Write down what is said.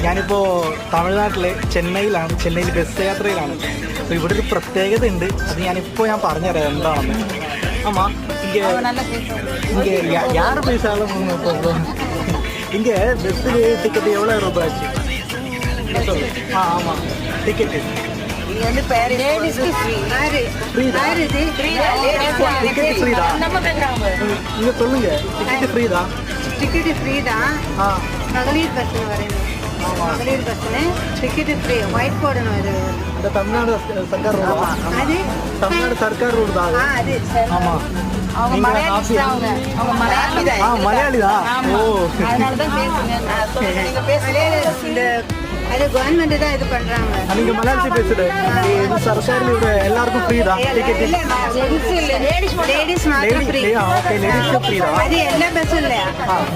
ഞാനിപ്പോൾ തമിഴ്നാട്ടിലെ ചെന്നൈയിൽ ബസ് യാത്രയിലാണ്. അപ്പോൾ ഇവിടെ ഒരു പ്രത്യേകത ഉണ്ട്, അത് ഞാൻ പറഞ്ഞുതരാം എന്താണെന്ന്. ஆமா, இங்கே யார் பேசாலும் இங்கே பஸ்ஸில் டிக்கெட் எவ்வளோ ரூபாய் ஆச்சு? ஆமாம், டிக்கெட்டு டிக்கெட் ஃப்ரீ தான். நீங்க சொல்லுங்க, டிக்கெட் ஃப்ரீ தான். டிக்கெட் ஃப்ரீ தான். மகளிர் பஸ்ல வரணும். மகளிர் பஸ்ல டிக்கெட் ஃப்ரீ. ஒயிட் போடணும். இது இந்த தமிழ்நாடு சர்க்கார் ரூல். அது தமிழ்நாடு சர்க்கார் ரூல் தான். அது ஆமா. அவங்க மலையாளி தான். மலையாளி தான். ஓ, அதனால தான் பேசுங்க. நீங்க பேசுங்க. அது கவர்மெண்ட் தான் இது பண்றாங்க. நீங்க மலையாளி பேசுறது. இது சர்க்கார்ல இவங்க எல்லாருக்கும் ஃப்ரீ தான் டிக்கெட். லேடிஸ் மட்டும் ஃப்ரீ. ஓகே, லேடிஸ்க்கு ஃப்ரீ தான். அது எல்லா பஸ்ஸும் இல்லையா?